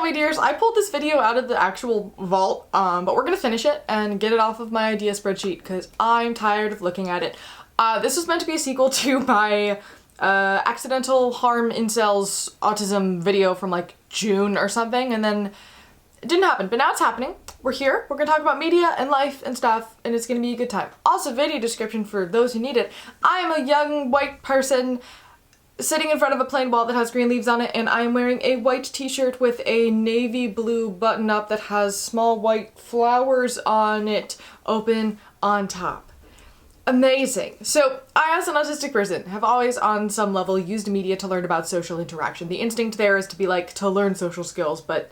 my dears, I pulled this video out of the actual vault, but we're gonna finish it and get it off of my idea spreadsheet because I'm tired of looking at it. This was meant to be a sequel to my accidental harm incels autism video from like June or something, and then it didn't happen, but now it's happening. We're here, we're gonna talk about media and life and stuff, and it's gonna be a good time. Also, video description for those who need it. I am a young white person sitting in front of a plain wall that has green leaves on it, and I am wearing a white t-shirt with a navy blue button-up that has small white flowers on it, open on top. Amazing. So, I, as an autistic person, have always on some level used media to learn about social interaction. The instinct there is to be like, to learn social skills, but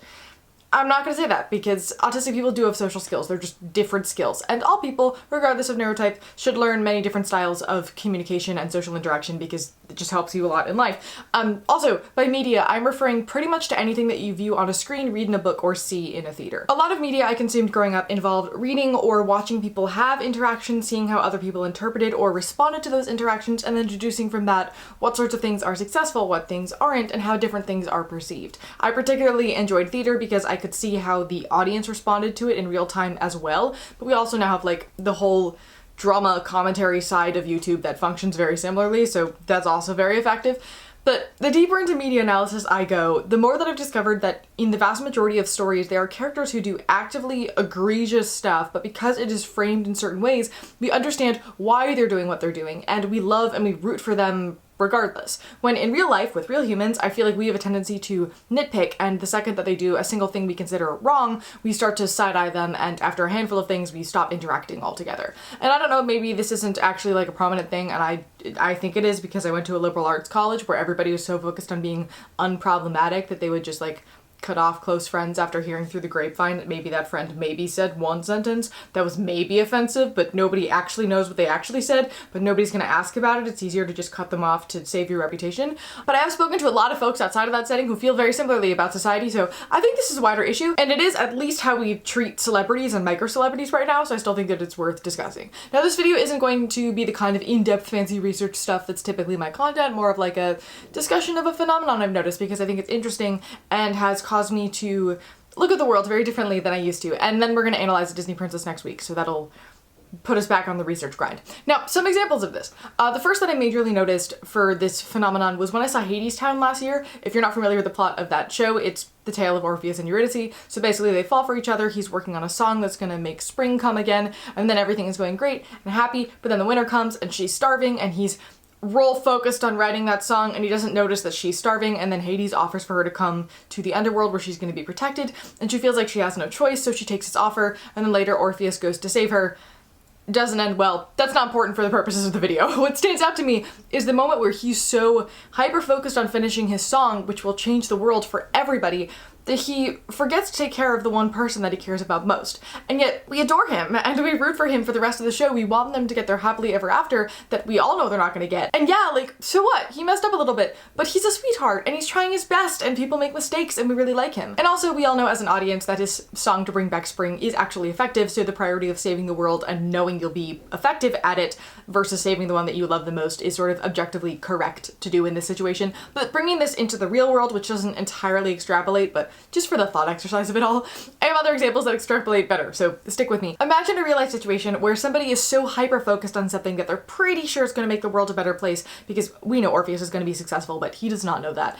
I'm not gonna say that because autistic people do have social skills. They're just different skills. And all people, regardless of neurotype, should learn many different styles of communication and social interaction because it just helps you a lot in life. Also, by media, I'm referring pretty much to anything that you view on a screen, read in a book, or see in a theater. A lot of media I consumed growing up involved reading or watching people have interactions, seeing how other people interpreted or responded to those interactions, and then deducing from that what sorts of things are successful, what things aren't, and how different things are perceived. I particularly enjoyed theater because I could see how the audience responded to it in real time as well, but we also now have like the whole drama commentary side of YouTube that functions very similarly, so that's also very effective. But the deeper into media analysis I go, the more that I've discovered that in the vast majority of stories, there are characters who do actively egregious stuff, but because it is framed in certain ways, we understand why they're doing what they're doing, and we love and we root for them regardless. When in real life, with real humans, I feel like we have a tendency to nitpick, and the second that they do a single thing we consider wrong, we start to side-eye them, and after a handful of things, we stop interacting altogether. And I don't know, maybe this isn't actually like a prominent thing, and I think it is because I went to a liberal arts college where everybody was so focused on being unproblematic that they would just like cut off close friends after hearing through the grapevine that maybe that friend maybe said one sentence that was maybe offensive, but nobody actually knows what they actually said, but nobody's gonna ask about it. It's easier to just cut them off to save your reputation. But I have spoken to a lot of folks outside of that setting who feel very similarly about society, so I think this is a wider issue, and it is at least how we treat celebrities and micro-celebrities right now, so I still think that it's worth discussing. Now, this video isn't going to be the kind of in-depth fancy research stuff that's typically my content, more of like a discussion of a phenomenon I've noticed because I think it's interesting and has caused me to look at the world very differently than I used to. And then we're gonna analyze a Disney princess next week, so that'll put us back on the research grind. Now, some examples of this. The first that I majorly noticed for this phenomenon was when I saw Hadestown last year. If you're not familiar with the plot of that show, it's the tale of Orpheus and Eurydice. So basically they fall for each other, he's working on a song that's gonna make spring come again, and then everything is going great and happy, but then the winter comes and she's starving and he's role focused on writing that song and he doesn't notice that she's starving, and then Hades offers for her to come to the underworld where she's going to be protected, and she feels like she has no choice, so she takes his offer, and then later Orpheus goes to save her. Doesn't end well. That's not important for the purposes of the video. What stands out to me is the moment where he's so hyper-focused on finishing his song, which will change the world for everybody, that he forgets to take care of the one person that he cares about most. And yet, we adore him, and we root for him for the rest of the show. We want them to get their happily ever after that we all know they're not gonna get. And yeah, like, so what? He messed up a little bit, but he's a sweetheart, and he's trying his best, and people make mistakes, and we really like him. And also, we all know as an audience that his song to bring back spring is actually effective, so the priority of saving the world and knowing you'll be effective at it versus saving the one that you love the most is sort of objectively correct to do in this situation. But bringing this into the real world, which doesn't entirely extrapolate, but just for the thought exercise of it all, I have other examples that extrapolate better, so stick with me. Imagine a real life situation where somebody is so hyper focused on something that they're pretty sure is going to make the world a better place, because we know Orpheus is going to be successful, but he does not know that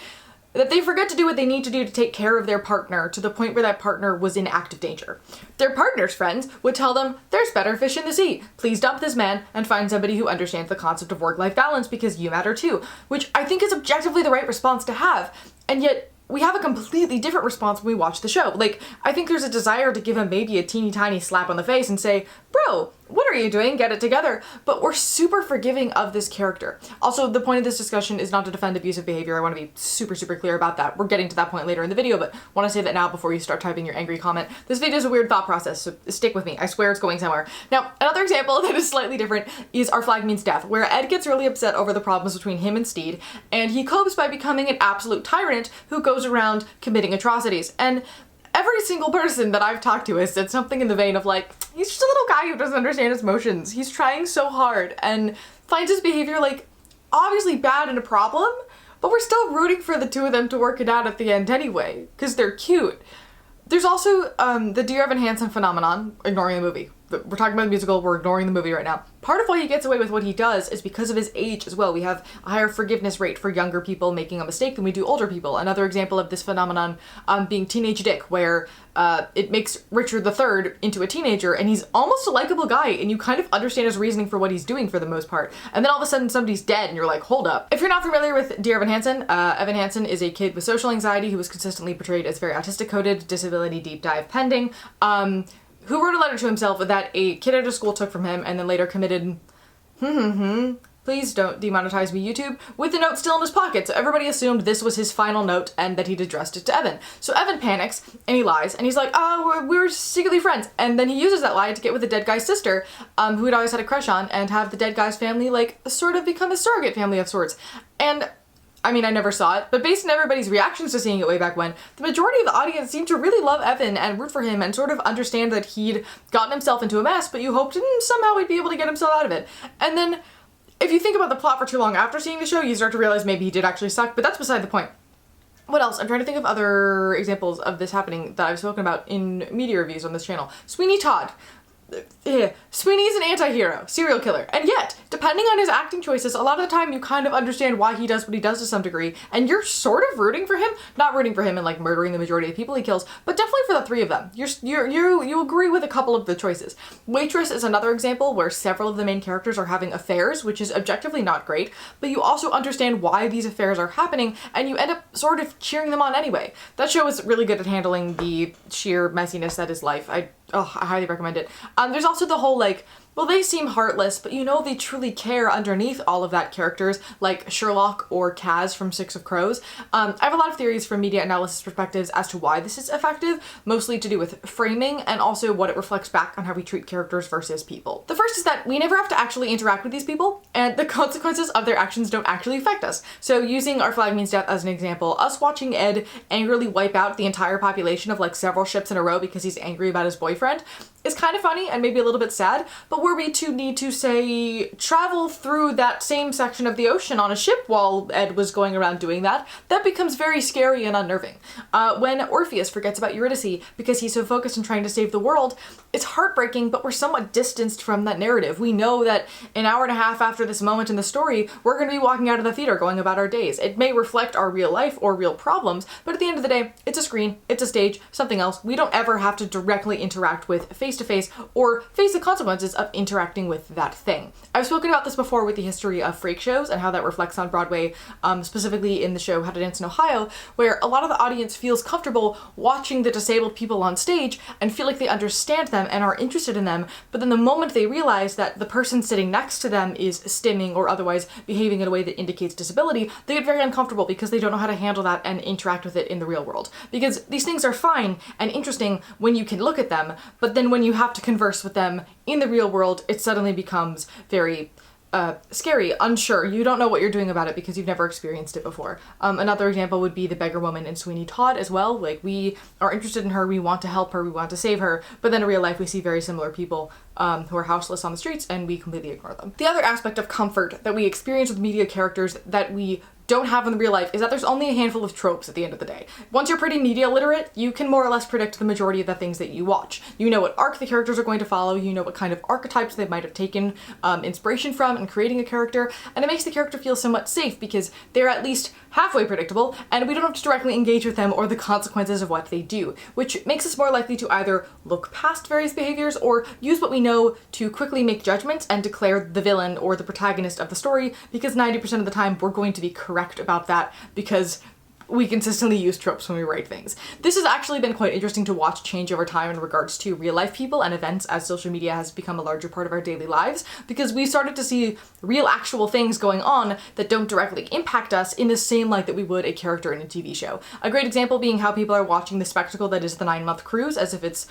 they forget to do what they need to do to take care of their partner to the point where that partner was in active danger. Their partner's friends would tell them, there's better fish in the sea. Please dump this man and find somebody who understands the concept of work-life balance because you matter too, which I think is objectively the right response to have. And yet, we have a completely different response when we watch the show. Like, I think there's a desire to give him maybe a teeny tiny slap on the face and say, bro, what are you doing? Get it together. But we're super forgiving of this character. Also, the point of this discussion is not to defend abusive behavior. I want to be super, super clear about that. We're getting to that point later in the video, but want to say that now before you start typing your angry comment. This video is a weird thought process, so stick with me. I swear it's going somewhere. Now, another example that is slightly different is Our Flag Means Death, where Ed gets really upset over the problems between him and Steed, and he copes by becoming an absolute tyrant who goes around committing atrocities. And every single person that I've talked to has said something in the vein of like, he's just a little guy who doesn't understand his emotions. He's trying so hard and finds his behavior like obviously bad and a problem, but we're still rooting for the two of them to work it out at the end anyway, because they're cute. There's also the Dear Evan Hansen phenomenon, ignoring the movie. We're talking about the musical, we're ignoring the movie right now. Part of why he gets away with what he does is because of his age as well. We have a higher forgiveness rate for younger people making a mistake than we do older people. Another example of this phenomenon being Teenage Dick, where it makes Richard III into a teenager, and he's almost a likable guy, and you kind of understand his reasoning for what he's doing for the most part. And then all of a sudden somebody's dead, and you're like, hold up. If you're not familiar with Dear Evan Hansen, Evan Hansen is a kid with social anxiety who was consistently portrayed as very autistic-coded, disability deep dive pending, who wrote a letter to himself that a kid at a school took from him and then later committed, please don't demonetize me, YouTube, with the note still in his pocket. So everybody assumed this was his final note and that he'd addressed it to Evan. So Evan panics and he lies and he's like, oh, we were secretly friends. And then he uses that lie to get with the dead guy's sister, who he'd always had a crush on, and have the dead guy's family like sort of become a surrogate family of sorts. And I mean, I never saw it, but based on everybody's reactions to seeing it way back when, the majority of the audience seemed to really love Evan and root for him and sort of understand that he'd gotten himself into a mess, but you hoped somehow he'd be able to get himself out of it. And then, if you think about the plot for too long after seeing the show, you start to realize maybe he did actually suck, but that's beside the point. What else? I'm trying to think of other examples of this happening that I've spoken about in media reviews on this channel. Sweeney Todd. Sweeney's an anti-hero, serial killer, and yet, depending on his acting choices, a lot of the time you kind of understand why he does what he does to some degree, and you're sort of rooting for him. Not rooting for him and like murdering the majority of the people he kills, but definitely for the three of them. You agree with a couple of the choices. Waitress is another example where several of the main characters are having affairs, which is objectively not great, but you also understand why these affairs are happening, and you end up sort of cheering them on anyway. That show is really good at handling the sheer messiness that is life. I highly recommend it. There's also the whole like, well, they seem heartless, but you know they truly care underneath all of that characters, like Sherlock or Kaz from Six of Crows. I have a lot of theories from media analysis perspectives as to why this is effective, mostly to do with framing and also what it reflects back on how we treat characters versus people. The first is that we never have to actually interact with these people, and the consequences of their actions don't actually affect us. So using Our Flag Means Death as an example, us watching Ed angrily wipe out the entire population of like several ships in a row because he's angry about his boyfriend is kind of funny and maybe a little bit sad, but were we to need to, say, travel through that same section of the ocean on a ship while Ed was going around doing that, that becomes very scary and unnerving. When Orpheus forgets about Eurydice because he's so focused on trying to save the world, it's heartbreaking, but we're somewhat distanced from that narrative. We know that an hour and a half after this moment in the story, we're going to be walking out of the theater going about our days. It may reflect our real life or real problems, but at the end of the day, it's a screen, it's a stage, something else. We don't ever have to directly interact with face-to-face or face the consequences of interacting with that thing. I've spoken about this before with the history of freak shows and how that reflects on Broadway, specifically in the show How to Dance in Ohio, where a lot of the audience feels comfortable watching the disabled people on stage and feel like they understand them and are interested in them, but then the moment they realize that the person sitting next to them is stimming or otherwise behaving in a way that indicates disability, they get very uncomfortable because they don't know how to handle that and interact with it in the real world. Because these things are fine and interesting when you can look at them, but then when you have to converse with them in the real world, it suddenly becomes very scary, unsure. You don't know what you're doing about it because you've never experienced it before. Another example would be the beggar woman in Sweeney Todd as well. Like, we are interested in her, we want to help her, we want to save her, but then in real life we see very similar people who are houseless on the streets and we completely ignore them. The other aspect of comfort that we experience with media characters that we don't have in the real life is that there's only a handful of tropes at the end of the day. Once you're pretty media literate, you can more or less predict the majority of the things that you watch. You know what arc the characters are going to follow, you know what kind of archetypes they might have taken inspiration from in creating a character, and it makes the character feel somewhat safe because they're at least halfway predictable and we don't have to directly engage with them or the consequences of what they do, which makes us more likely to either look past various behaviors or use what we know to quickly make judgments and declare the villain or the protagonist of the story, because 90% of the time we're going to be correct about that because we consistently use tropes when we write things. This has actually been quite interesting to watch change over time in regards to real life people and events as social media has become a larger part of our daily lives, because we started to see real actual things going on that don't directly impact us in the same light that we would a character in a TV show. A great example being how people are watching the spectacle that is the 9-month cruise as if it's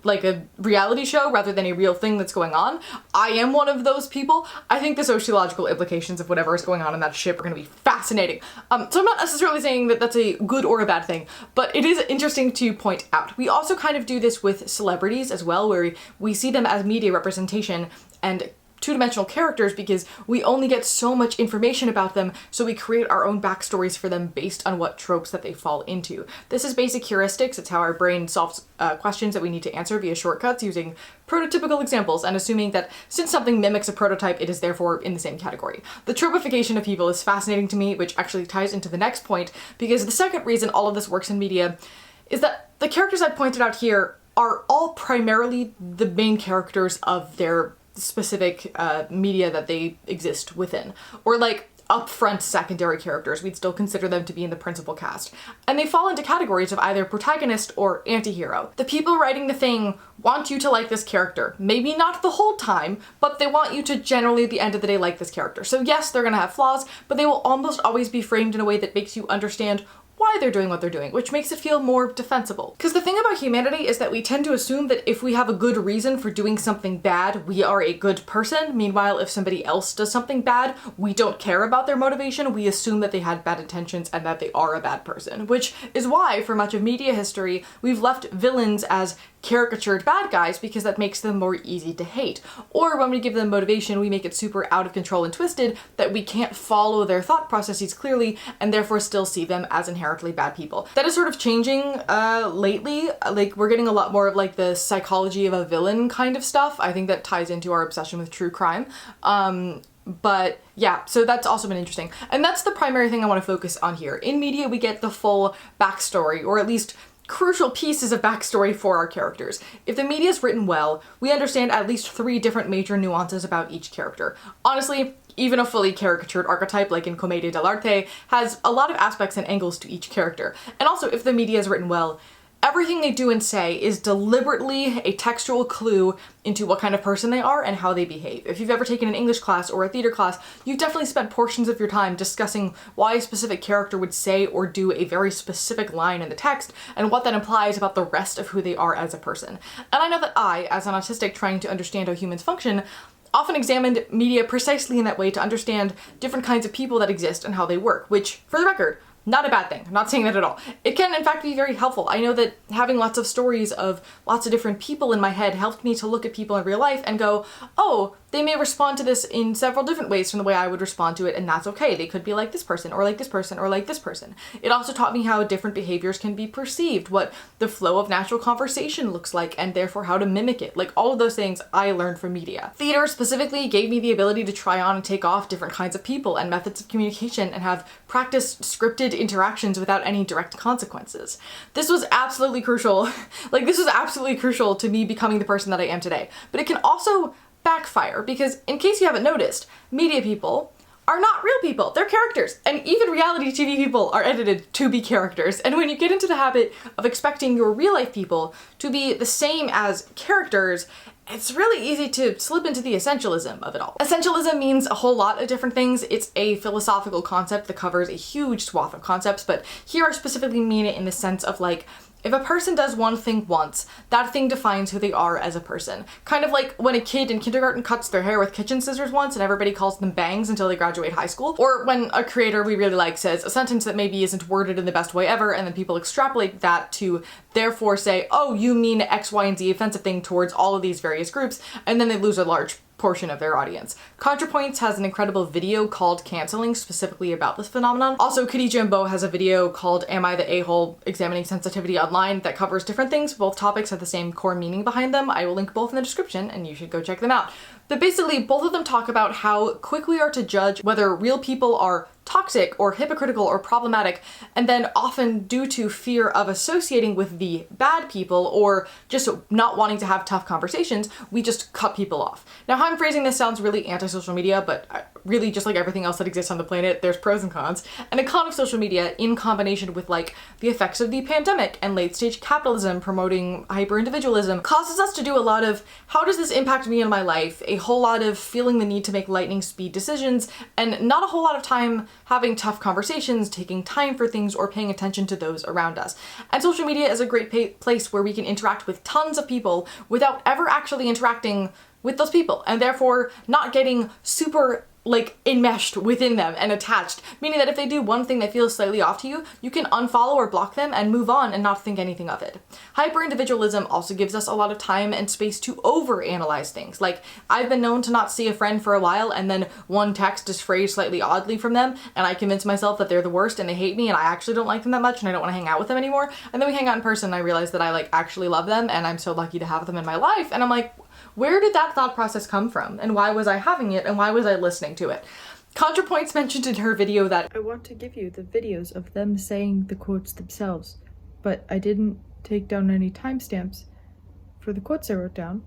like a reality show rather than a real thing that's going on. I am one of those people. I think the sociological implications of whatever is going on in that ship are going to be fascinating. So I'm not necessarily saying that that's a good or a bad thing, but it is interesting to point out. We also kind of do this with celebrities as well, where we see them as media representation and two-dimensional characters because we only get so much information about them, so we create our own backstories for them based on what tropes that they fall into. This is basic heuristics. It's how our brain solves questions that we need to answer via shortcuts using prototypical examples and assuming that since something mimics a prototype, it is therefore in the same category. The tropification of people is fascinating to me, which actually ties into the next point, because the second reason all of this works in media is that the characters I pointed out here are all primarily the main characters of their specific media that they exist within, or like upfront secondary characters. We'd still consider them to be in the principal cast. And they fall into categories of either protagonist or anti-hero. The people writing the thing want you to like this character. Maybe not the whole time, but they want you to generally at the end of the day like this character. So yes, they're gonna have flaws, but they will almost always be framed in a way that makes you understand why they're doing what they're doing, which makes it feel more defensible. Because the thing about humanity is that we tend to assume that if we have a good reason for doing something bad, we are a good person. Meanwhile, if somebody else does something bad, we don't care about their motivation. We assume that they had bad intentions and that they are a bad person, which is why for much of media history, we've left villains as caricatured bad guys because that makes them more easy to hate. Or when we give them motivation, we make it super out of control and twisted that we can't follow their thought processes clearly and therefore still see them as inherently bad people. That is sort of changing lately. Like, we're getting a lot more of like the psychology of a villain kind of stuff. I think that ties into our obsession with true crime. But yeah, so that's also been interesting. And that's the primary thing I want to focus on here. In media, we get the full backstory, or at least crucial pieces of backstory for our characters. If the media is written well, we understand at least 3 different major nuances about each character. Honestly, even a fully caricatured archetype like in Commedia dell'arte has a lot of aspects and angles to each character. And also, if the media is written well, everything they do and say is deliberately a textual clue into what kind of person they are and how they behave. If you've ever taken an English class or a theater class, you've definitely spent portions of your time discussing why a specific character would say or do a very specific line in the text and what that implies about the rest of who they are as a person. And I know that I, as an autistic trying to understand how humans function, often examined media precisely in that way to understand different kinds of people that exist and how they work, which, for the record, not a bad thing. I'm not saying that at all. It can, in fact, be very helpful. I know that having lots of stories of lots of different people in my head helped me to look at people in real life and go, oh, they may respond to this in several different ways from the way I would respond to it, and that's okay. They could be like this person, or like this person, or like this person. It also taught me how different behaviors can be perceived, what the flow of natural conversation looks like, and therefore how to mimic it. Like, all of those things I learned from media. Theater specifically gave me the ability to try on and take off different kinds of people and methods of communication and have practiced scripted interactions without any direct consequences. This was absolutely crucial. Like, this was absolutely crucial to me becoming the person that I am today. But it can also backfire, because in case you haven't noticed, media people are not real people. They're characters. And even reality TV people are edited to be characters. And when you get into the habit of expecting your real life people to be the same as characters, it's really easy to slip into the essentialism of it all. Essentialism means a whole lot of different things. It's a philosophical concept that covers a huge swath of concepts, but here I specifically mean it in the sense of like, if a person does one thing once, that thing defines who they are as a person. Kind of like when a kid in kindergarten cuts their hair with kitchen scissors once and everybody calls them bangs until they graduate high school. Or when a creator we really like says a sentence that maybe isn't worded in the best way ever, and then people extrapolate that to therefore say, oh, you mean X, Y, and Z offensive thing towards all of these various groups, and then they lose a large portion of their audience. ContraPoints has an incredible video called Canceling specifically about this phenomenon. Also, Khadija and Bo has a video called Am I the A-hole? Examining Sensitivity Online that covers different things. Both topics have the same core meaning behind them. I will link both in the description and you should go check them out. But basically, both of them talk about how quick we are to judge whether real people are toxic or hypocritical or problematic, and then often due to fear of associating with the bad people or just not wanting to have tough conversations, we just cut people off. Now, how I'm phrasing this sounds really anti-social media, but really just like everything else that exists on the planet, there's pros and cons. And a con of social media in combination with like the effects of the pandemic and late stage capitalism promoting hyper-individualism causes us to do a lot of how does this impact me in my life, a whole lot of feeling the need to make lightning speed decisions, and not a whole lot of time having tough conversations, taking time for things, or paying attention to those around us. And social media is a great place where we can interact with tons of people without ever actually interacting with those people, and therefore not getting super like enmeshed within them and attached, meaning that if they do one thing that feels slightly off to you, you can unfollow or block them and move on and not think anything of it. Hyper-individualism also gives us a lot of time and space to overanalyze things. Like, I've been known to not see a friend for a while and then one text is phrased slightly oddly from them and I convince myself that they're the worst and they hate me and I actually don't like them that much and I don't want to hang out with them anymore. And then we hang out in person and I realize that I like actually love them and I'm so lucky to have them in my life. And I'm like, where did that thought process come from? And why was I having it? And why was I listening to it? ContraPoints mentioned in her video that I want to give you the videos of them saying the quotes themselves, but I didn't take down any timestamps for the quotes I wrote down,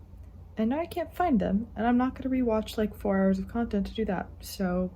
and now I can't find them, and I'm not going to rewatch like 4 hours of content to do that, so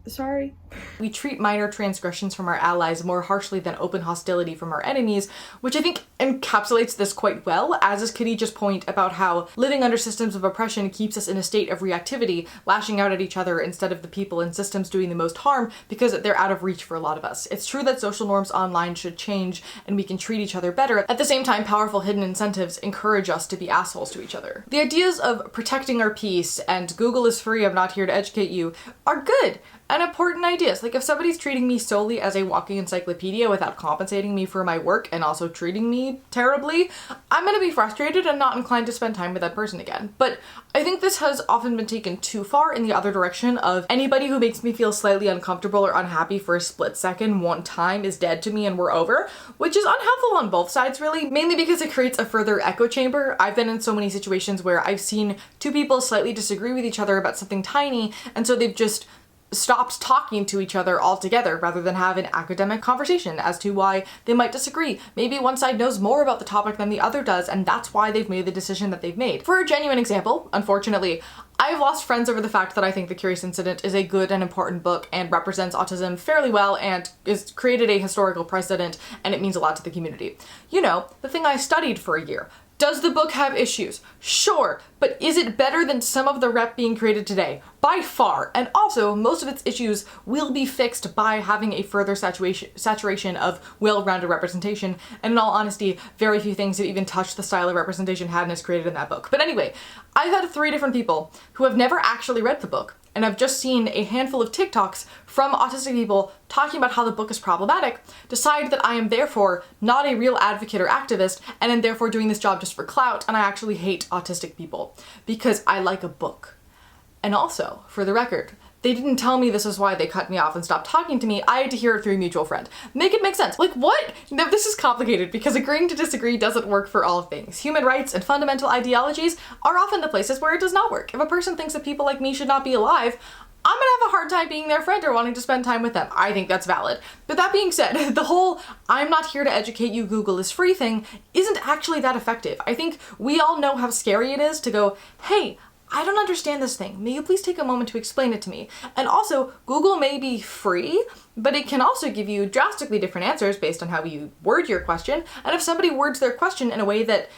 sorry. We treat minor transgressions from our allies more harshly than open hostility from our enemies, which I think encapsulates this quite well, as is Khadijah's point about how living under systems of oppression keeps us in a state of reactivity, lashing out at each other instead of the people and systems doing the most harm because they're out of reach for a lot of us. It's true that social norms online should change and we can treat each other better. At the same time, powerful hidden incentives encourage us to be assholes to each other. The ideas of protecting our peace and Google is free, I'm not here to educate you are good and important ideas. Like, if somebody's treating me solely as a walking encyclopedia without compensating me for my work and also treating me terribly, I'm gonna be frustrated and not inclined to spend time with that person again. But I think this has often been taken too far in the other direction of anybody who makes me feel slightly uncomfortable or unhappy for a split second one time is dead to me and we're over, which is unhelpful on both sides really, mainly because it creates a further echo chamber. I've been in so many situations where I've seen two people slightly disagree with each other about something tiny, and so they've just stopped talking to each other altogether rather than have an academic conversation as to why they might disagree. Maybe one side knows more about the topic than the other does, and that's why they've made the decision that they've made. For a genuine example, unfortunately, I've lost friends over the fact that I think The Curious Incident is a good and important book and represents autism fairly well and has created a historical precedent, and it means a lot to the community. You know, the thing I studied for a year. Does the book have issues? Sure, but is it better than some of the rep being created today? By far. And also, most of its issues will be fixed by having a further saturation of well-rounded representation, and in all honesty, very few things have even touched the style of representation Haddon has created in that book. But anyway, I've had 3 different people who have never actually read the book, and I've just seen a handful of TikToks from autistic people talking about how the book is problematic, decide that I am therefore not a real advocate or activist, and am therefore doing this job just for clout, and I actually hate autistic people because I like a book. And also, for the record, they didn't tell me this is why they cut me off and stopped talking to me. I had to hear it through a mutual friend. Make it make sense. Like, what? No, this is complicated because agreeing to disagree doesn't work for all things. Human rights and fundamental ideologies are often the places where it does not work. If a person thinks that people like me should not be alive, I'm gonna have a hard time being their friend or wanting to spend time with them. I think that's valid. But that being said, the whole I'm not here to educate you, Google is free thing isn't actually that effective. I think we all know how scary it is to go, hey, I don't understand this thing. May you please take a moment to explain it to me? And also, Google may be free, but it can also give you drastically different answers based on how you word your question. And if somebody words their question in a way that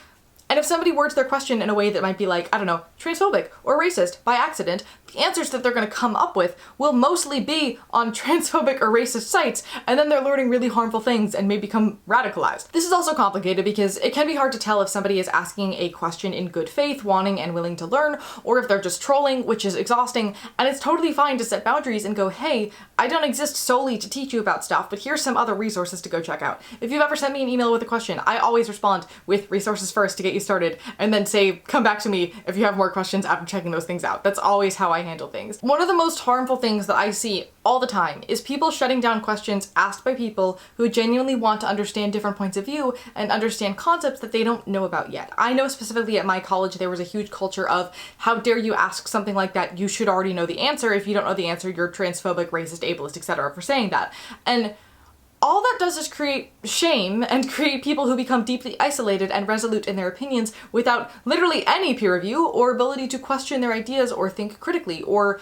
might be like, I don't know, transphobic or racist by accident, the answers that they're going to come up with will mostly be on transphobic or racist sites, and then they're learning really harmful things and may become radicalized. This is also complicated because it can be hard to tell if somebody is asking a question in good faith, wanting and willing to learn, or if they're just trolling, which is exhausting, and it's totally fine to set boundaries and go, hey, I don't exist solely to teach you about stuff, but here's some other resources to go check out. If you've ever sent me an email with a question, I always respond with resources first to get you started, and then say, come back to me if you have more questions after checking those things out. That's always how I handle things. One of the most harmful things that I see all the time is people shutting down questions asked by people who genuinely want to understand different points of view and understand concepts that they don't know about yet. I know specifically at my college there was a huge culture of, how dare you ask something like that, you should already know the answer. If you don't know the answer, you're transphobic, racist, ableist, etc. for saying that. And all that does is create shame and create people who become deeply isolated and resolute in their opinions without literally any peer review or ability to question their ideas or think critically or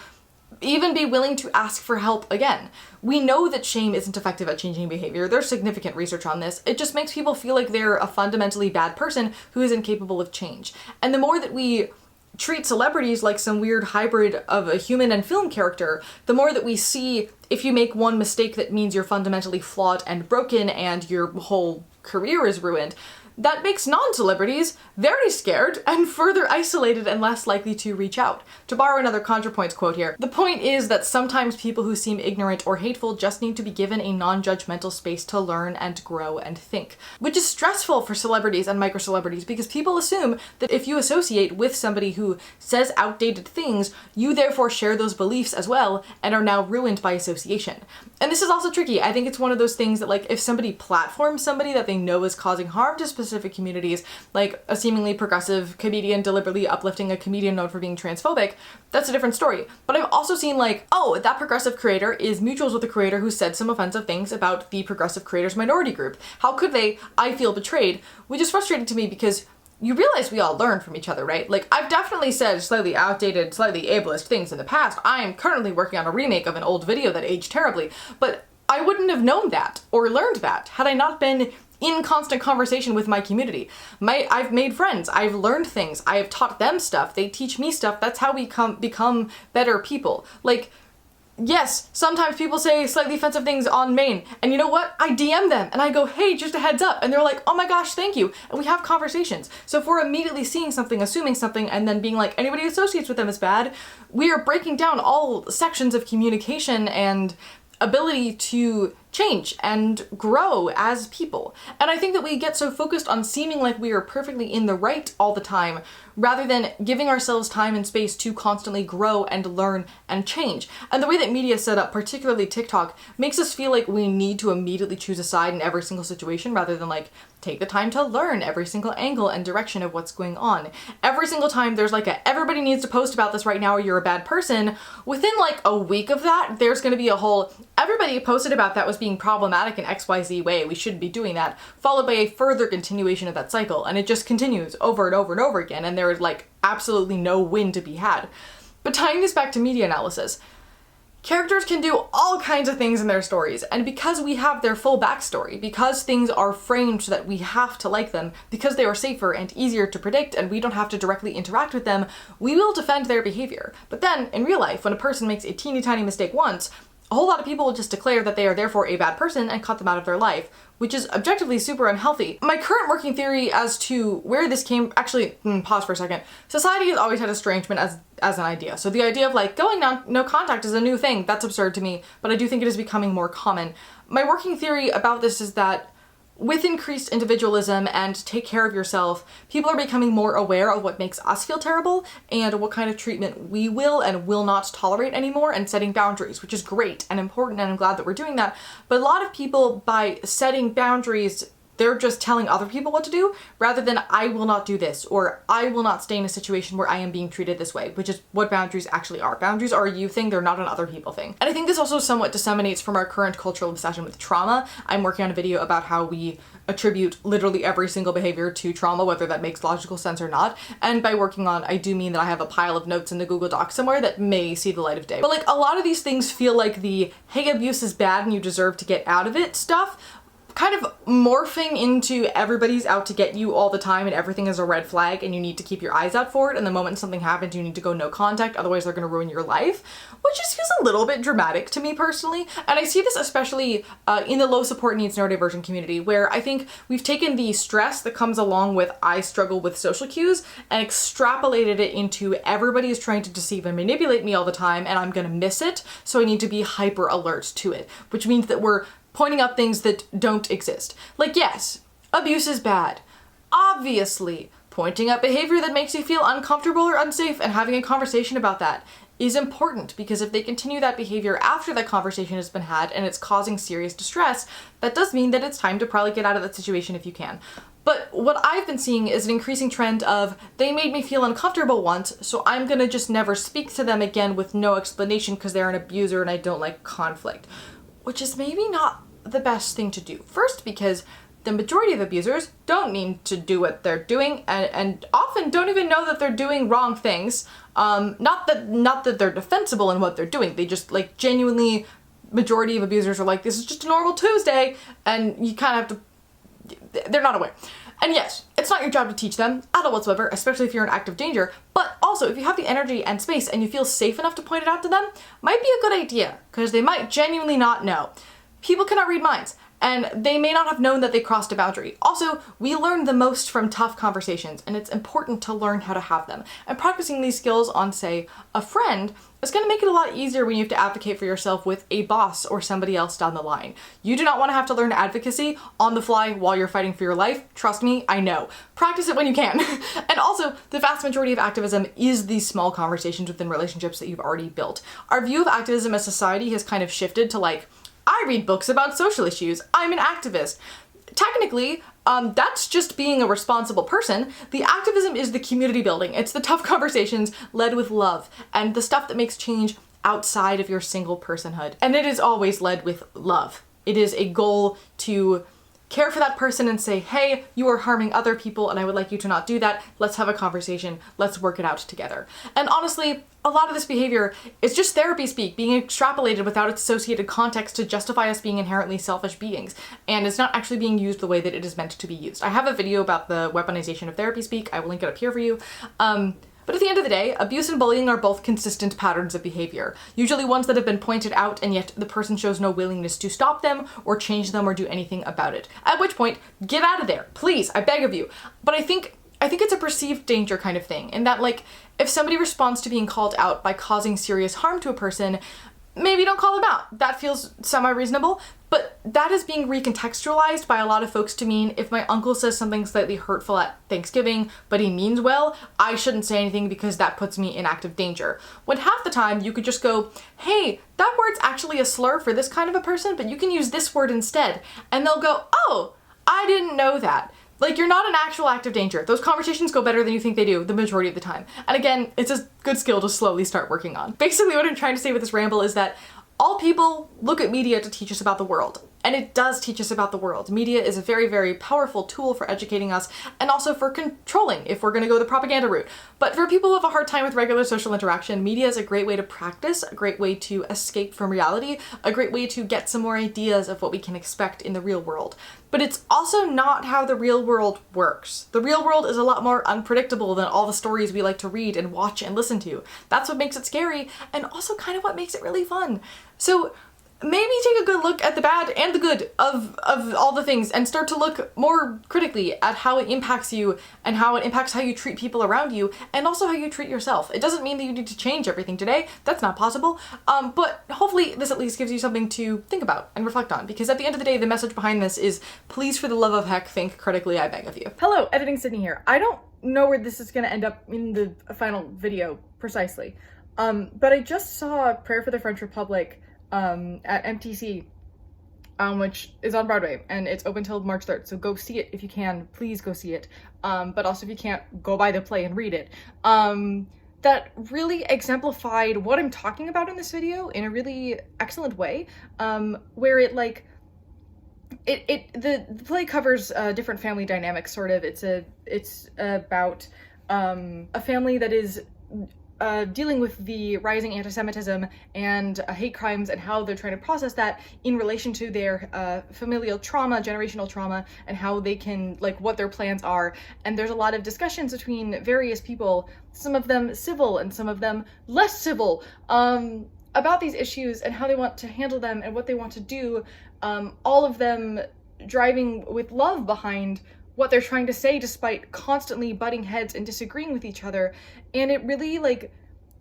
even be willing to ask for help again. We know that shame isn't effective at changing behavior. There's significant research on this. It just makes people feel like they're a fundamentally bad person who is incapable of change. And the more that we treat celebrities like some weird hybrid of a human and film character, the more that we see if you make one mistake that means you're fundamentally flawed and broken and your whole career is ruined, that makes non-celebrities very scared and further isolated and less likely to reach out. To borrow another ContraPoints quote here, the point is that sometimes people who seem ignorant or hateful just need to be given a non-judgmental space to learn and grow and think. Which is stressful for celebrities and micro-celebrities because people assume that if you associate with somebody who says outdated things, you therefore share those beliefs as well and are now ruined by association. And this is also tricky. I think it's one of those things that, like, if somebody platforms somebody that they know is causing harm to specific communities, like a seemingly progressive comedian deliberately uplifting a comedian known for being transphobic, that's a different story. But I've also seen, like, oh, that progressive creator is mutuals with a creator who said some offensive things about the progressive creators minority group. How could they? I feel betrayed, which is frustrating to me because you realize we all learn from each other, right? Like, I've definitely said slightly outdated, slightly ableist things in the past. I am currently working on a remake of an old video that aged terribly, but I wouldn't have known that or learned that had I not been in constant conversation with my community. I've made friends, I've learned things, I have taught them stuff, they teach me stuff. That's how we become better people. Like, yes, sometimes people say slightly offensive things on main, and you know what? I DM them and I go, hey, just a heads up, and they're like, oh my gosh, thank you, and we have conversations. So if we're immediately seeing something, assuming something, and then being like, anybody who associates with them is bad, we are breaking down all sections of communication and ability to change and grow as people. And I think that we get so focused on seeming like we are perfectly in the right all the time, rather than giving ourselves time and space to constantly grow and learn and change. And the way that media is set up, particularly TikTok, makes us feel like we need to immediately choose a side in every single situation, rather than like take the time to learn every single angle and direction of what's going on. Every single time there's like a, everybody needs to post about this right now or you're a bad person, within like a week of that, there's gonna be a whole, everybody posted about that was being problematic in XYZ way, we shouldn't be doing that, followed by a further continuation of that cycle. And it just continues over and over and over again, and there is like absolutely no win to be had. But tying this back to media analysis, characters can do all kinds of things in their stories, and because we have their full backstory, because things are framed so that we have to like them, because they are safer and easier to predict and we don't have to directly interact with them, we will defend their behavior. But then, in real life, when a person makes a teeny tiny mistake once, a whole lot of people will just declare that they are therefore a bad person and cut them out of their life, which is objectively super unhealthy. My current working theory as to where this came, actually, pause for a second. Society has always had estrangement as an idea. So the idea of like going no contact is a new thing. That's absurd to me, but I do think it is becoming more common. My working theory about this is that with increased individualism and take care of yourself, people are becoming more aware of what makes us feel terrible and what kind of treatment we will and will not tolerate anymore, and setting boundaries, which is great and important, and I'm glad that we're doing that. But a lot of people, by setting boundaries, they're just telling other people what to do, rather than I will not do this, or I will not stay in a situation where I am being treated this way, which is what boundaries actually are. Boundaries are a you thing, they're not an other people thing. And I think this also somewhat disseminates from our current cultural obsession with trauma. I'm working on a video about how we attribute literally every single behavior to trauma, whether that makes logical sense or not. And by working on, I do mean that I have a pile of notes in the Google Doc somewhere that may see the light of day. But like, a lot of these things feel like the, hey, abuse is bad and you deserve to get out of it stuff, kind of morphing into everybody's out to get you all the time and everything is a red flag and you need to keep your eyes out for it, and the moment something happens you need to go no contact, otherwise they're going to ruin your life, which just feels a little bit dramatic to me personally. And I see this especially in the low support needs neurodivergent community, where I think we've taken the stress that comes along with I struggle with social cues and extrapolated it into everybody is trying to deceive and manipulate me all the time and I'm gonna miss it, so I need to be hyper alert to it, which means that we're pointing out things that don't exist. Like, yes, abuse is bad. Obviously, pointing out behavior that makes you feel uncomfortable or unsafe and having a conversation about that is important, because if they continue that behavior after that conversation has been had and it's causing serious distress, that does mean that it's time to probably get out of that situation if you can. But what I've been seeing is an increasing trend of, they made me feel uncomfortable once, so I'm gonna just never speak to them again with no explanation because they're an abuser and I don't like conflict. Which is maybe not the best thing to do. First, because the majority of abusers don't mean to do what they're doing, and often don't even know that they're doing wrong things. Not that they're defensible in what they're doing, they just like genuinely, majority of abusers are like, this is just a normal Tuesday, and you kind of have to, they're not aware. And yes, it's not your job to teach them at all whatsoever, especially if you're in active danger, but also if you have the energy and space and you feel safe enough to point it out to them, might be a good idea, because they might genuinely not know. People cannot read minds. and they may not have known that they crossed a boundary. Also, we learn the most from tough conversations, and it's important to learn how to have them. And practicing these skills on, say, a friend is going to make it a lot easier when you have to advocate for yourself with a boss or somebody else down the line. You do not want to have to learn advocacy on the fly while you're fighting for your life. Trust me, I know. Practice it when you can. And also, the vast majority of activism is these small conversations within relationships that you've already built. Our view of activism as society has kind of shifted to like, I read books about social issues, I'm an activist. Technically, that's just being a responsible person. The activism is the community building. It's the tough conversations led with love and the stuff that makes change outside of your single personhood. And it is always led with love. It is a goal to care for that person and say, hey, you are harming other people and I would like you to not do that. Let's have a conversation. Let's work it out together. And honestly, a lot of this behavior is just therapy speak being extrapolated without its associated context to justify us being inherently selfish beings. And it's not actually being used the way that it is meant to be used. I have a video about the weaponization of therapy speak. I will link it up here for you. But at the end of the day, abuse and bullying are both consistent patterns of behavior, usually ones that have been pointed out and yet the person shows no willingness to stop them or change them or do anything about it. At which point, get out of there, please, I beg of you. But I think it's a perceived danger kind of thing, in that like, if somebody responds to being called out by causing serious harm to a person, maybe don't call them out. That feels semi-reasonable, but that is being recontextualized by a lot of folks to mean if my uncle says something slightly hurtful at Thanksgiving, but he means well, I shouldn't say anything because that puts me in active danger. When half the time you could just go, hey, that word's actually a slur for this kind of a person, but you can use this word instead. And they'll go, oh, I didn't know that. Like, you're not in actual active danger. Those conversations go better than you think they do the majority of the time. And again, it's a good skill to slowly start working on. Basically, what I'm trying to say with this ramble is that all people look at media to teach us about the world. And it does teach us about the world. Media is a very, very powerful tool for educating us and also for controlling if we're going to go the propaganda route. But for people who have a hard time with regular social interaction, media is a great way to practice, a great way to escape from reality, a great way to get some more ideas of what we can expect in the real world. But it's also not how the real world works. The real world is a lot more unpredictable than all the stories we like to read and watch and listen to. That's what makes it scary and also kind of what makes it really fun. So maybe take a good look at the bad and the good of all the things and start to look more critically at how it impacts you and how it impacts how you treat people around you and also how you treat yourself. It doesn't mean that you need to change everything today. That's not possible. But hopefully this at least gives you something to think about and reflect on, because at the end of the day, the message behind this is please, for the love of heck, think critically, I beg of you. Hello, Editing Sydney here. I don't know where this is going to end up in the final video precisely. But I just saw Prayer for the French Republic at MTC, which is on Broadway, and it's open till March 3rd, so go see it if you can. Please go see it. But also if you can't, go buy the play and read it. That really exemplified what I'm talking about in this video in a really excellent way, where it like, the play covers different family dynamics, sort of. It's about a family that is dealing with the rising anti-Semitism and hate crimes and how they're trying to process that in relation to their familial trauma, generational trauma, and how they can, like, what their plans are. And there's a lot of discussions between various people, some of them civil and some of them less civil, about these issues and how they want to handle them and what they want to do, all of them driving with love behind what they're trying to say despite constantly butting heads and disagreeing with each other. And it really like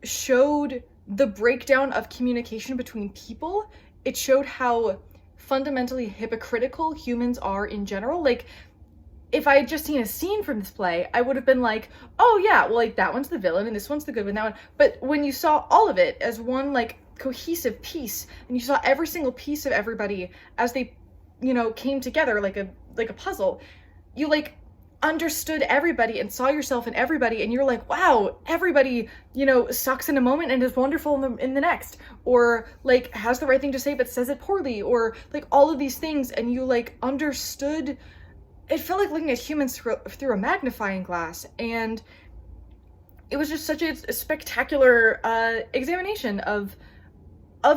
showed the breakdown of communication between people. It showed how fundamentally hypocritical humans are in general. Like, if I had just seen a scene from this play, I would have been like, oh yeah, well, like, that one's the villain and this one's the good one, that one. But when you saw all of it as one like cohesive piece, and you saw every single piece of everybody as they, you know, came together like a puzzle, you like understood everybody and saw yourself in everybody, and you're like, wow, everybody, you know, sucks in a moment and is wonderful in the next, or like has the right thing to say but says it poorly, or like all of these things, and you like understood. It felt like looking at humans through a magnifying glass, and it was just such a spectacular examination of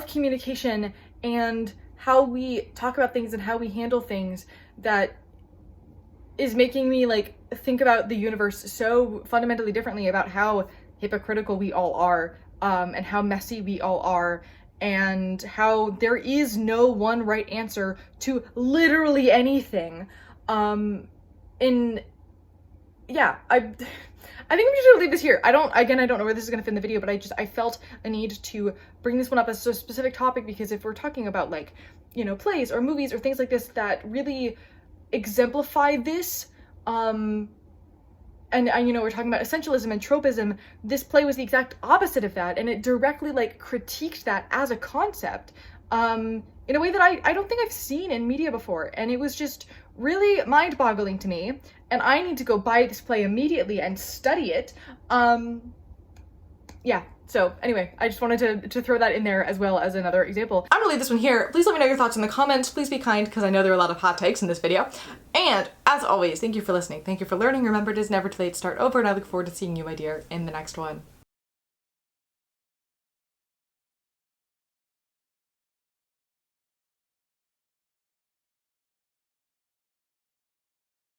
communication and how we talk about things and how we handle things, that is making me like think about the universe so fundamentally differently, about how hypocritical we all are, and how messy we all are, and how there is no one right answer to literally anything. Yeah, I think we should leave this here. I don't know where this is gonna fit in the video, but I felt a need to bring this one up as a specific topic, because if we're talking about, like, you know, plays or movies or things like this that really exemplify this, and you know, we're talking about essentialism and tropism, this play was the exact opposite of that, and it directly, like, critiqued that as a concept, in a way that I don't think I've seen in media before, and it was just really mind-boggling to me, and I need to go buy this play immediately and study it. Yeah, so anyway, I just wanted to throw that in there as well as another example. I'm gonna leave this one here. Please let me know your thoughts in the comments. Please be kind, because I know there are a lot of hot takes in this video. And as always, thank you for listening. Thank you for learning. Remember, it is never too late to start over, and I look forward to seeing you, my dear, in the next one.